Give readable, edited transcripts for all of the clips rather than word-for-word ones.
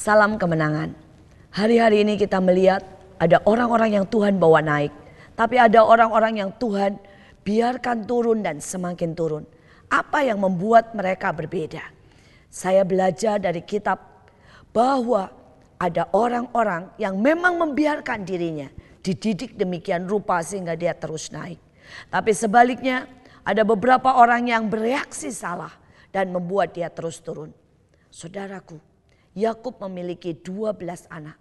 Salam kemenangan. Hari-hari ini kita melihat ada orang-orang yang Tuhan bawa naik. Tapi ada orang-orang yang Tuhan biarkan turun dan semakin turun. Apa yang membuat mereka berbeda? Saya belajar dari kitab bahwa ada orang-orang yang memang membiarkan dirinya dididik demikian rupa sehingga dia terus naik. Tapi sebaliknya ada beberapa orang yang bereaksi salah dan membuat dia terus turun. Saudaraku, Yakub memiliki 12 anak.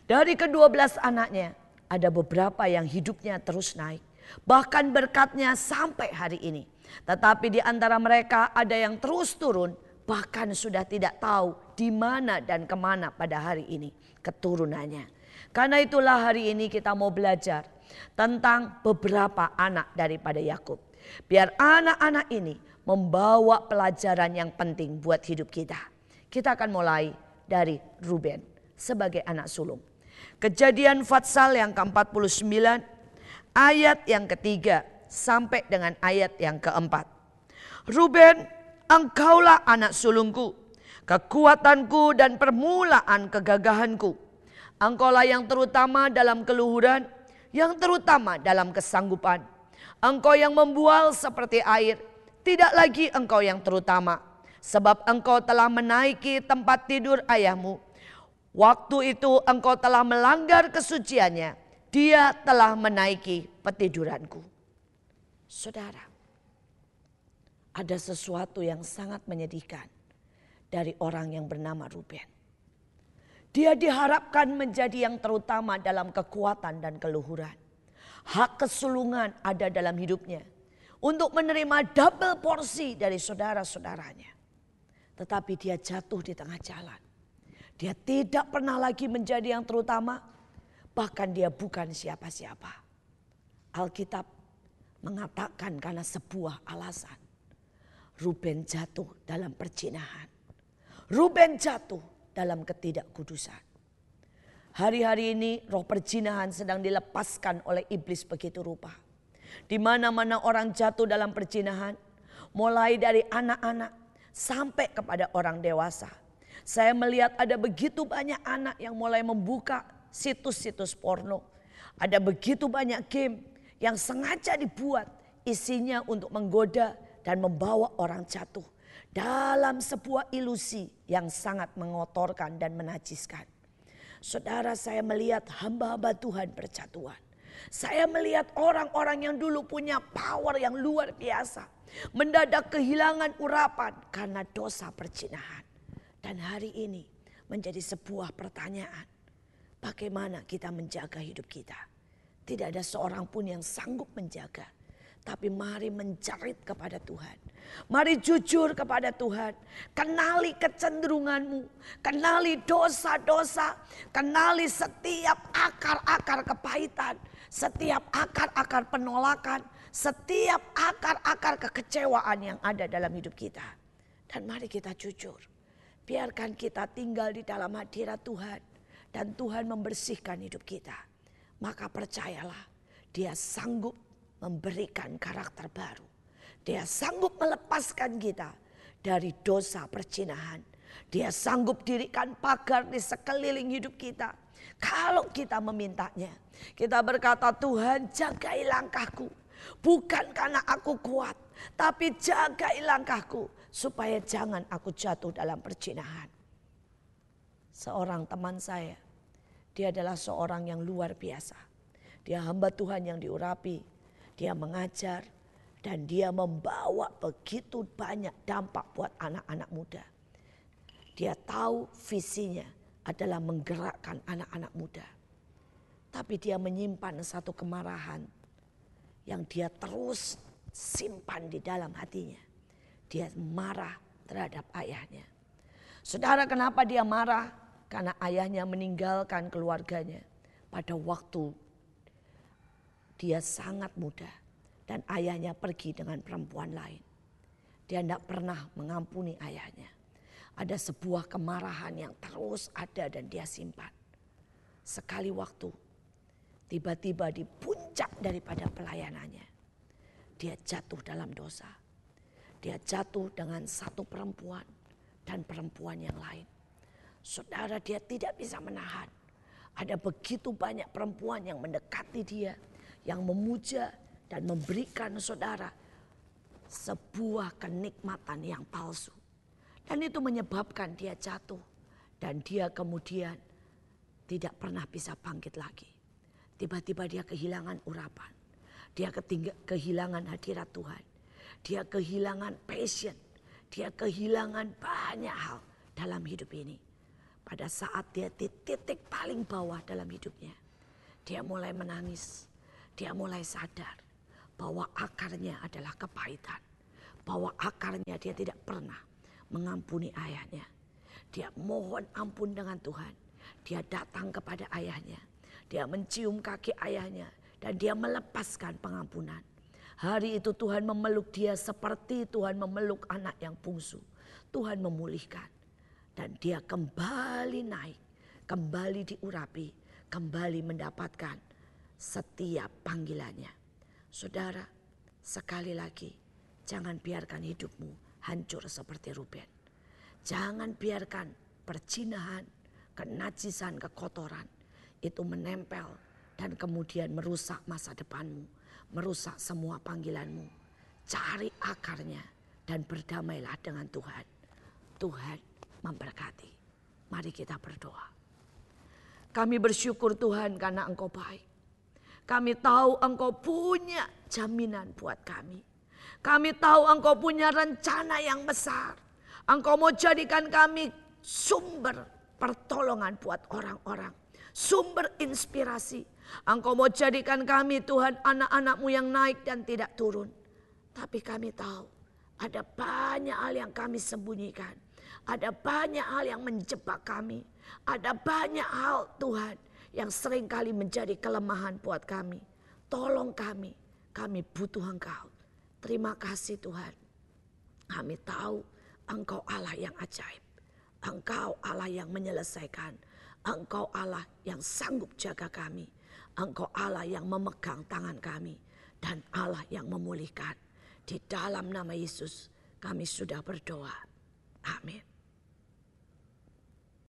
Dari ke-12 anaknya ada beberapa yang hidupnya terus naik. Bahkan berkatnya sampai hari ini. Tetapi di antara mereka ada yang terus turun. Bahkan sudah tidak tahu di mana dan kemana pada hari ini keturunannya. Karena itulah hari ini kita mau belajar tentang beberapa anak daripada Yakub. Biar anak-anak ini membawa pelajaran yang penting buat hidup kita. Kita akan mulai dari Ruben sebagai anak sulung. Kejadian Fatsal yang ke-49 ayat yang ketiga sampai dengan ayat yang keempat. Ruben, engkaulah anak sulungku, kekuatanku dan permulaan kegagahanku. Engkaulah yang terutama dalam keluhuran, yang terutama dalam kesanggupan. Engkau yang membual seperti air, tidak lagi engkau yang terutama. Sebab engkau telah menaiki tempat tidur ayahmu. Waktu itu engkau telah melanggar kesuciannya. Dia telah menaiki petiduranku. Saudara, ada sesuatu yang sangat menyedihkan dari orang yang bernama Ruben. Dia diharapkan menjadi yang terutama dalam kekuatan dan keluhuran. Hak kesulungan ada dalam hidupnya untuk menerima double porsi dari saudara-saudaranya. Tetapi dia jatuh di tengah jalan. Dia tidak pernah lagi menjadi yang terutama. Bahkan dia bukan siapa-siapa. Alkitab mengatakan karena sebuah alasan. Ruben jatuh dalam perzinahan. Ruben jatuh dalam ketidakkudusan. Hari-hari ini roh perzinahan sedang dilepaskan oleh iblis begitu rupa. Di mana-mana orang jatuh dalam perzinahan. Mulai dari anak-anak sampai kepada orang dewasa. Saya melihat ada begitu banyak anak yang mulai membuka situs-situs porno. Ada begitu banyak game yang sengaja dibuat isinya untuk menggoda dan membawa orang jatuh dalam sebuah ilusi yang sangat mengotorkan dan menajiskan. Saudara, saya melihat hamba-hamba Tuhan berjatuhan. Saya melihat orang-orang yang dulu punya power yang luar biasa mendadak kehilangan urapan karena dosa perzinahan. Dan hari ini menjadi sebuah pertanyaan. Bagaimana kita menjaga hidup kita? Tidak ada seorang pun yang sanggup menjaga. Tapi mari menjerit kepada Tuhan. Mari jujur kepada Tuhan. Kenali kecenderunganmu. Kenali dosa-dosa. Kenali setiap akar-akar kepahitan. Setiap akar-akar penolakan. Setiap akar-akar kekecewaan yang ada dalam hidup kita. Dan mari kita jujur. Biarkan kita tinggal di dalam hadirat Tuhan. Dan Tuhan membersihkan hidup kita. Maka percayalah, Dia sanggup memberikan karakter baru. Dia sanggup melepaskan kita dari dosa perzinahan. Dia sanggup dirikan pagar di sekeliling hidup kita. Kalau kita memintanya. Kita berkata, Tuhan jagai langkahku. Bukan karena aku kuat, tapi jagai langkahku supaya jangan aku jatuh dalam perzinahan. Seorang teman saya, dia adalah seorang yang luar biasa. Dia hamba Tuhan yang diurapi, dia mengajar dan dia membawa begitu banyak dampak buat anak-anak muda. Dia tahu visinya adalah menggerakkan anak-anak muda. Tapi dia menyimpan satu kemarahan yang dia terus simpan di dalam hatinya. Dia marah terhadap ayahnya. Saudara, kenapa dia marah? Karena ayahnya meninggalkan keluarganya pada waktu dia sangat muda. Dan ayahnya pergi dengan perempuan lain. Dia tidak pernah mengampuni ayahnya. Ada sebuah kemarahan yang terus ada dan dia simpan. Sekali waktu, tiba-tiba di puncak daripada pelayanannya, dia jatuh dalam dosa. Dia jatuh dengan satu perempuan dan perempuan yang lain. Saudara, dia tidak bisa menahan. Ada begitu banyak perempuan yang mendekati dia, yang memuja dan memberikan saudara sebuah kenikmatan yang palsu. Dan itu menyebabkan dia jatuh. Dan dia kemudian tidak pernah bisa bangkit lagi. Tiba-tiba dia kehilangan urapan. Dia kehilangan hadirat Tuhan. Dia kehilangan passion. Dia kehilangan banyak hal dalam hidup ini. Pada saat dia di titik paling bawah dalam hidupnya, dia mulai menangis. Dia mulai sadar bahwa akarnya adalah kepahitan. Bahwa akarnya dia tidak pernah mengampuni ayahnya. Dia mohon ampun dengan Tuhan. Dia datang kepada ayahnya. Dia mencium kaki ayahnya. Dan dia melepaskan pengampunan. Hari itu Tuhan memeluk dia seperti Tuhan memeluk anak yang bungsu. Tuhan memulihkan. Dan dia kembali naik, kembali diurapi, kembali mendapatkan setiap panggilannya. Saudara, sekali lagi, jangan biarkan hidupmu hancur seperti Ruben. Jangan biarkan perjinahan, kenajisan, kekotoran itu menempel dan kemudian merusak masa depanmu, merusak semua panggilanmu. Cari akarnya dan berdamailah dengan Tuhan. Tuhan memberkati. Mari kita berdoa. Kami bersyukur Tuhan karena Engkau baik. Kami tahu Engkau punya jaminan buat kami. Kami tahu Engkau punya rencana yang besar. Engkau mau jadikan kami sumber pertolongan buat orang-orang. Sumber inspirasi. Engkau mau jadikan kami Tuhan anak-anak-Mu yang naik dan tidak turun. Tapi kami tahu ada banyak hal yang kami sembunyikan. Ada banyak hal yang menjebak kami. Ada banyak hal Tuhan yang seringkali menjadi kelemahan buat kami. Tolong kami butuh Engkau. Terima kasih Tuhan. Kami tahu Engkau Allah yang ajaib. Engkau Allah yang menyelesaikan. Engkau Allah yang sanggup jaga kami. Engkau Allah yang memegang tangan kami. Dan Allah yang memulihkan. Di dalam nama Yesus kami sudah berdoa. Amin.